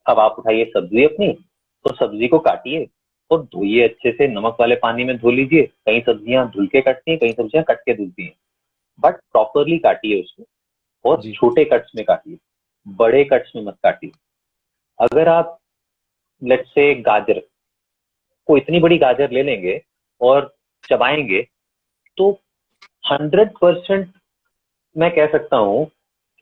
अब आप उठाइए सब्जी अपनी, तो सब्जी को काटिए और धोइए अच्छे से, नमक वाले पानी में धो लीजिए. कई सब्जियां धुल के कटती हैं, कई सब्जियां कट के धुलती हैं, बट प्रॉपरली काटिए उसको. और छोटे कट्स में काटिए, बड़े कट्स में मत काटिए. अगर आप लेट्स से गाजर को, इतनी बड़ी गाजर ले लेंगे और चबाएंगे तो 100% मैं कह सकता हूं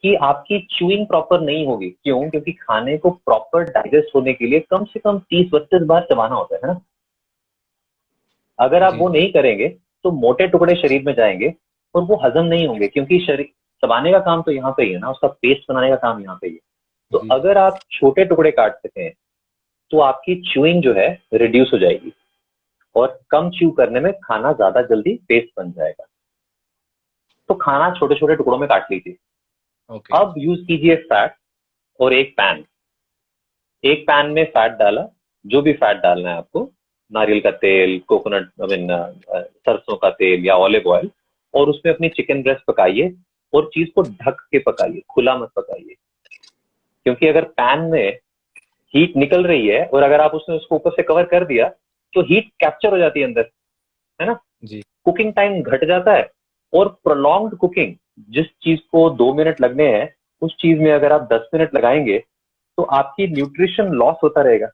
कि आपकी च्यूइंग प्रॉपर नहीं होगी. क्यों? क्योंकि खाने को प्रॉपर डाइजेस्ट होने के लिए कम से कम 30-32 बार चबाना होता है ना. अगर आप वो नहीं करेंगे तो मोटे टुकड़े शरीर में जाएंगे और वो हजम नहीं होंगे, क्योंकि शरीर चबाने का काम तो यहाँ पे ही है ना, उसका पेस्ट बनाने का काम यहाँ पे ही है. तो अगर आप छोटे टुकड़े काट सकें तो आपकी च्यूइंग जो है रिड्यूस हो जाएगी और कम च्यू करने में खाना ज्यादा जल्दी पेस्ट बन जाएगा. तो खाना छोटे छोटे टुकड़ों में काट लीजिए. अब यूज कीजिए फैट और एक पैन में फैट डाला, जो भी फैट डालना है आपको, नारियल का तेल, कोकोनट, सरसों का तेल या ऑलिव ऑयल, और उसमें अपनी चिकन ब्रेस्ट पकाइए और चीज को ढक के पकाइए, खुला मत पकाइए. क्योंकि अगर पैन में हीट निकल रही है और अगर आप उसने उसको ऊपर से कवर कर दिया तो हीट कैप्चर हो जाती है अंदर, है ना. कुकिंग टाइम घट जाता है. और प्रोलॉन्ग्ड कुकिंग, जिस चीज को 2 मिनट लगने हैं उस चीज में अगर आप 10 मिनट लगाएंगे तो आपकी न्यूट्रिशन लॉस होता रहेगा.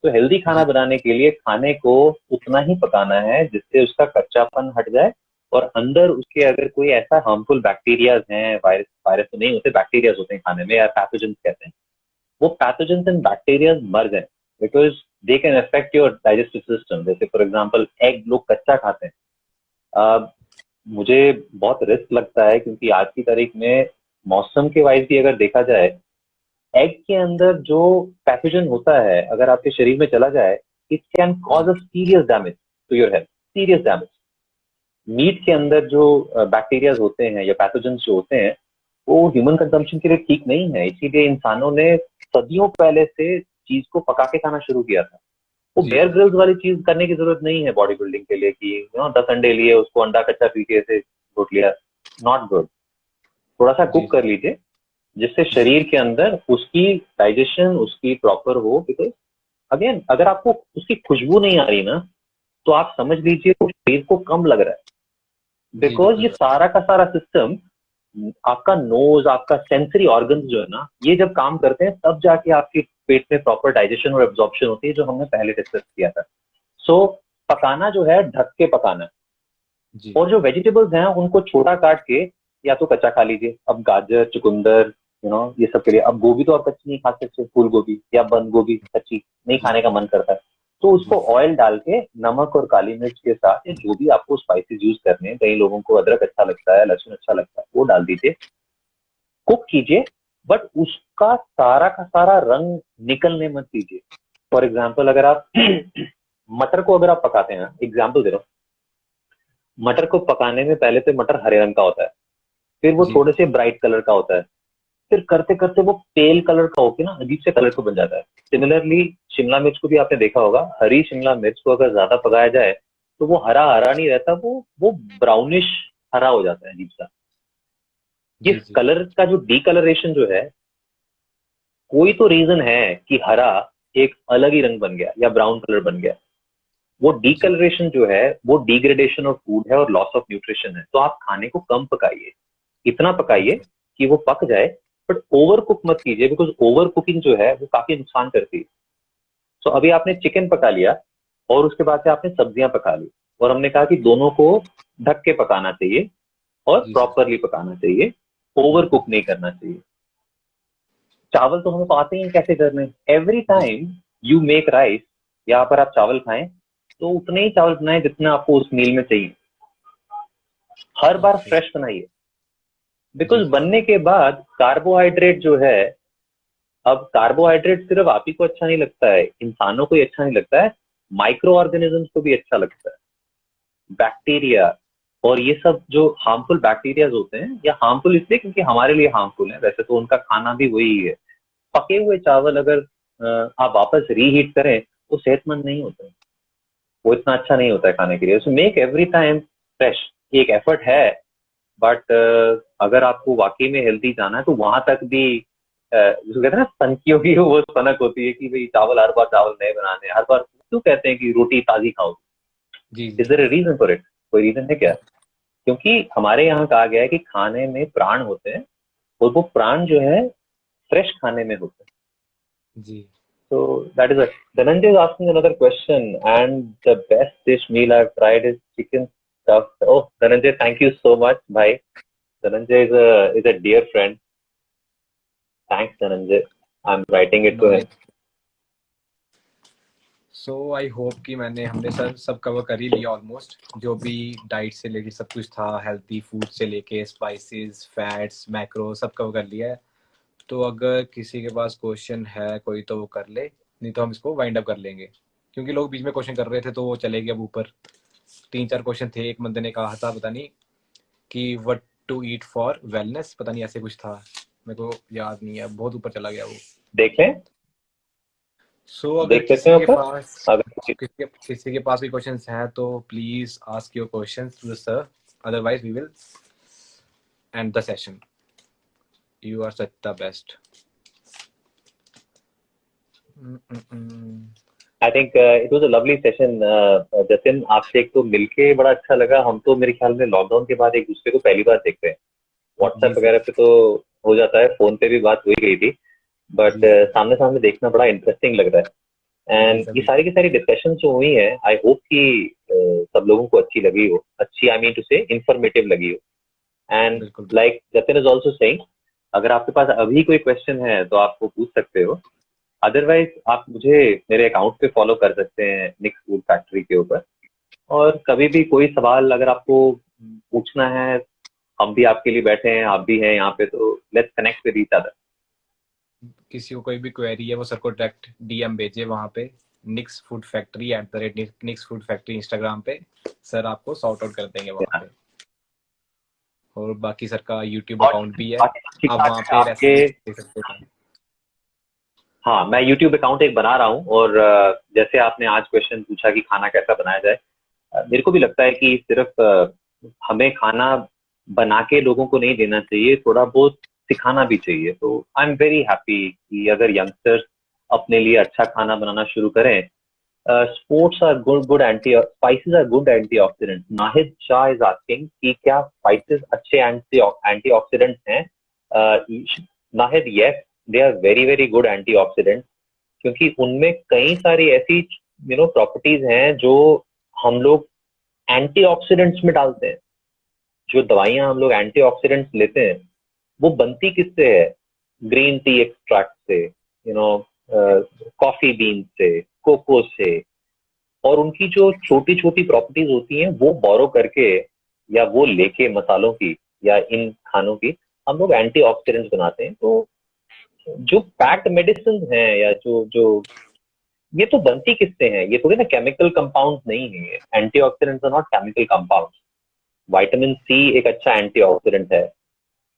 तो हेल्दी खाना बनाने के लिए खाने को उतना ही पकाना है जिससे उसका कच्चापन हट जाए और अंदर उसके अगर कोई ऐसा हार्मफुल बैक्टीरियाज हैं, वायरस तो नहीं होते, बैक्टीरियाज होते हैं खाने में, या पैथोजेंस कहते हैं, वो पैथोजेंस एंड बैक्टीरियाज मर जाए, because they can affect your digestive system. जैसे फॉर एग्जांपल एग लोग कच्चा खाते हैं. मुझे बहुत रिस्क लगता है क्योंकि आज की तारीख में मौसम के वाइज भी अगर देखा जाए एग के अंदर जो पैथोजन होता है अगर आपके शरीर में चला जाए, it can cause a serious damage to your health, serious damage. Meat के अंदर जो बैक्टीरियाज होते हैं या पैथोजन जो होते हैं वो ह्यूमन कंजम्पशन के लिए ठीक नहीं है, इसीलिए इंसानों ने सदियों पहले से चीज को पका के खाना शुरू किया था। वो जी बेयर ग्रिल्स वाली चीज करने की जरूरत नहीं है बॉडी बिल्डिंग के लिए कि 10 अंडे लिए उसको अंडा कच्चा पी के ऐसे घोट लिया, नॉट गुड। थोड़ा सा जी कुक कर लीजिए जिससे जी शरीर के अंदर उसकी डाइजेशन उसकी प्रॉपर हो। बिकॉज अगेन अगर आपको उसकी खुशबू नहीं आ रही ना तो आप समझ लीजिए वो शरीर को कम लग रहा है। जी बिकॉज बिल्कुल ये सर। सारा का सारा सिस्टम, आपका नोज आपका सेंसरी ऑर्गन्स जो है ना, ये जब काम करते हैं तब जाके आपके पेट में प्रॉपर डाइजेशन और एब्जॉर्प्शन होती है, जो हमने पहले डिस्कस किया था। सो पकाना जो है ढक के पकाना। जी और जो वेजिटेबल्स हैं उनको छोटा काट के या तो कच्चा खा लीजिए। अब गाजर चुकंदर ये सब के लिए, अब गोभी तो आप कच्ची नहीं खा सकते, फूल गोभी या बंद गोभी कच्ची नहीं जी खाने का मन करता है, तो जी उसको ऑयल डाल के नमक और काली मिर्च के साथ या जो भी आपको स्पाइसेस यूज करने हैं, कई लोगों को अदरक अच्छा लगता है, लहसुन अच्छा लगता है, वो डाल दीजिए, कुक कीजिए। बट उसका सारा का सारा रंग निकलने मत दीजिए। फॉर एग्जाम्पल अगर आप मटर को अगर आप पकाते हैं, एग्जाम्पल दे रहा हूँ, मटर को पकाने में पहले तो मटर हरे रंग का होता है, फिर वो जी थोड़े से ब्राइट कलर का होता है, फिर करते करते वो पेल कलर का होके ना अजीब से कलर को बन जाता है। सिमिलरली शिमला मिर्च को भी आपने देखा होगा, हरी शिमला मिर्च को अगर ज्यादा पकाया जाए तो वो हरा हरा नहीं रहता, वो ब्राउनिश हरा हो जाता है अजीब सा। ये जी जी कलर का जो डीकलरेशन जो है, कोई तो रीजन है कि हरा एक अलग ही रंग बन गया या ब्राउन कलर बन गया। वो जी डीकलरेशन जो है वो डिग्रेडेशन ऑफ फूड है और लॉस ऑफ न्यूट्रिशन है। तो आप खाने को कम पकाइए, इतना पकाइए जी कि वो पक जाए, बट ओवर कुक मत कीजिए, बिकॉज ओवर कुकिंग जो है वो काफी नुकसान करती है। तो अभी आपने चिकन पका लिया और उसके बाद से आपने सब्जियां पका ली, और हमने कहा कि दोनों को ढक के पकाना चाहिए और जी सर। प्रॉपरली पकाना चाहिए, ओवर कुक नहीं करना चाहिए। चावल तो हमको आते ही हैं कैसे करने। Every G time you make rice, यहाँ पर आप चावल खाएं तो उतने ही चावल बनाएं जितना आपको उस मील में चाहिए। हर बार ओके। फ्रेश बनाइए, जी बिकॉज जी बनने के बाद कार्बोहाइड्रेट जो है, अब कार्बोहाइड्रेट सिर्फ आप ही को अच्छा नहीं लगता है, इंसानों को ही अच्छा नहीं लगता है, माइक्रो ऑर्गेनिजम्स को भी अच्छा लगता है। बैक्टीरिया और ये सब जो हार्मफुल बैक्टीरियाज होते हैं, या हार्मफुल इसलिए क्योंकि हमारे लिए हार्मफुल है, वैसे तो उनका खाना भी वही है। पके हुए चावल अगर आप वापस रीहीट करें तो सेहतमंद नहीं होते हैं, वो इतना अच्छा नहीं होता है खाने के लिए। So make every time fresh. एक एफर्ट है, बट अगर आपको वाकई में हेल्थी जाना है तो वहां तक भी जिसको कहते हैं ना सनकियों की वो सनक होती है कि भाई चावल हर बार चावल नए बनाने, हर बार क्यों कहते हैं कि रोटी ताजी खाओ। जी इज जी there a reason for it? कोई रीजन है क्या? क्योंकि हमारे यहाँ कहा गया है कि खाने में प्राण होते हैं, और वो प्राण जो है फ्रेश खाने में होते हैं। जी So that is it. Dhananjay is asking another question, and the best dish meal I've tried is chicken stuffed. Oh, Dhananjay, thank you so much, bhai. Dhananjay is a dear friend. Thanks, Dhananjay. I'm writing it to know him. नहीं। सो I hope कि हमने sir सब cover कर ही लिया almost, जो भी diet से लेके सब कुछ था, हेल्थी फूड से लेके स्पाइसेस फैट्स मैक्रो सब कवर कर लिया है। तो अगर किसी के पास क्वेश्चन है कोई तो वो कर ले, नहीं तो हम इसको वाइंड अप कर लेंगे, क्योंकि लोग बीच में क्वेश्चन कर रहे थे तो वो चले गए अब ऊपर। तीन चार क्वेश्चन थे, एक बंदे ने कहा था पता नहीं कि what to eat for wellness, पता नहीं ऐसे कुछ था, मेरे को याद नहीं है, बहुत ऊपर चला गया वो। देखें, सो अगर देख लेते हैं ऊपर। किसी के पास कोई क्वेश्चंस है तो please ask your questions to the sir, otherwise we will end the session. You are such the best. I think it was a lovely session. Jatin, आपसे एक तो मिलके बड़ा अच्छा लगा। हम तो मेरे ख्याल में लॉकडाउन के बाद एक दूसरे को पहली बार देख रहे हैं। जी व्हाट्सएप सर। वगैरह पे तो हो जाता है, फोन पे भी बात हो ही गई थी, बट जी सर। सामने सामने देखना बड़ा इंटरेस्टिंग लग रहा है। जी एंड सर ये सारी की बिल्कुल। सारी डिस्कशन जो हुई है, आई होप कि सब लोगों को अच्छी लगी हो, अच्छी आई मीन टू से इंफॉर्मेटिव लगी हो। एंड बिल्कुल like Jatin is also saying, अगर आपके पास अभी कोई क्वेश्चन है तो आपको पूछ सकते हो। अदरवाइज आप मुझे मेरे अकाउंट पे फॉलो कर सकते हैं निक्स फूड फैक्ट्री के ऊपर, और कभी भी कोई सवाल अगर आपको पूछना है, हम भी आपके लिए बैठे हैं, आप भी हैं यहाँ पे, तो let's connect with each other. किसी को कोई भी क्वेरी है वो सर को डायरेक्ट डीएम भेजे वहाँ पे निक्स फूड फैक्ट्री @निक्स फूड फैक्ट्री इंस्टाग्राम पे, सर आपको सॉर्ट आउट कर देंगे वहाँ पे। और बाकी सर का यूट्यूब और अकाउंट भी है, बाकी अच्छी आप बात वहाँ है पे आपके, रेसिपी देख सकते हैं। हाँ मैं यूट्यूब अकाउंट एक बना रहा हूँ, और जैसे आपने आज क्वेश्चन पूछा कि खाना कैसा बनाया जाए, मेरे को भी लगता है कि सिर्फ हमें खाना बना के लोगों को नहीं देना चाहिए, थोड़ा बहुत सिखाना भी चाहिए। तो आई एम वेरी हैप्पी कि अगर यंगस्टर्स अपने लिए अच्छा खाना बनाना शुरू करें। Sports are good anti spices are good antioxidant. Nahid Shah is asking कि क्या स्पाइसेस अच्छे एंटीऑक्सीडेंट हैं? Nahid, yes, they are very very good antioxidant, क्योंकि उनमें कई सारी ऐसी प्रॉपर्टीज हैं जो हम लोग एंटीऑक्सीडेंट्स में डालते हैं। जो दवाइयां हम लोग एंटीऑक्सीडेंट्स लेते हैं वो बनती किससे है? ग्रीन टी एक्सट्रैक्ट से, कॉफी बीन से, कोको से, और उनकी जो छोटी छोटी प्रॉपर्टीज होती हैं वो बोरो करके या वो लेके मसालों की या इन खानों की हम लोग एंटीऑक्सीडेंट्स बनाते हैं। तो जो पैक्ड मेडिसिन हैं या जो जो ये तो बनती किससे हैं? ये थोड़ी ना केमिकल कंपाउंड नहीं है। Antioxidants are not chemical compound. Vitamin C एक अच्छा एंटीऑक्सीडेंट है,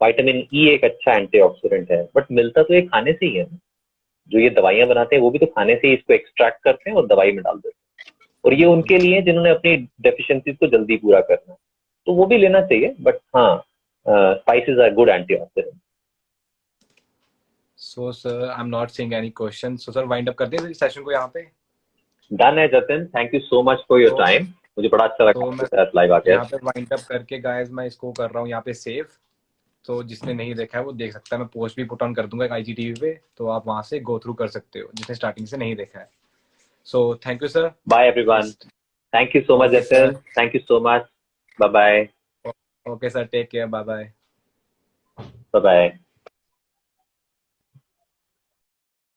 विटामिन ई एक अच्छा एंटीऑक्सीडेंट है, बट मिलता तो ये खाने से ही है ना। जो ये दवाइयां बनाते हैं वो भी तो खाने से ही इसको एक्सट्रैक्ट करते हैं और दवाई में डाल देते हैं। और ये बिल्कुल। उनके लिए जिन्होंने अपनी डेफिशिएंसीज को जल्दी पूरा करना है, तो वो भी लेना चाहिए। बट हाँ, spices are good antioxidant. So sir I am not seeing any question, so sir wind up कर दें सेशन को यहाँ पे। डन है Jatin, thank you so much for your तो टाइम। मुझे बड़ा अच्छा लगा तो आपके मैं साथ लाइव आके। यहाँ पे वाइंड अप करके गाइस मैं इसको कर रहा हूँ यहाँ पे सेव। तो जिसने नहीं देखा है वो देख सकता है, मैं पोस्ट भी पुट ऑन कर दूंगा एक IGTV पे, तो आप वहां से गो थ्रू कर सकते हो जिसने स्टार्टिंग से नहीं देखा है। So thank you sir. Bye everyone, thank you so much okay Jatin, sir. Thank you so much, bye bye. Okay sir, take care, bye bye. Bye bye.